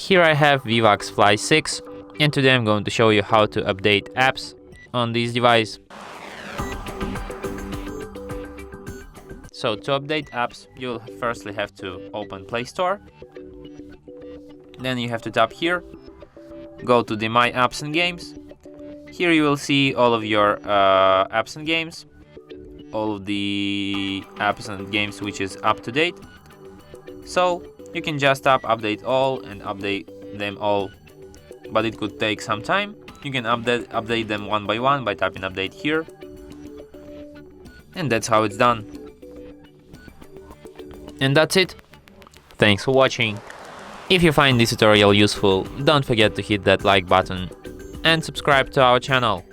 here I have Vivax Fly 6, and today I'm going to show you how to update apps on this device. So to update apps, you'll firstly have to open Play Store. Then you have to tap here, go to the My Apps and Games. Here you will see all of your apps and games, all of the apps and games which is up to date. So you can just tap update all and update them all, but it could take some time. You can update them one by one by tapping update here, and that's how it's done. And that's it. Thanks for watching. If you find this tutorial useful, don't forget to hit that like button and subscribe to our channel.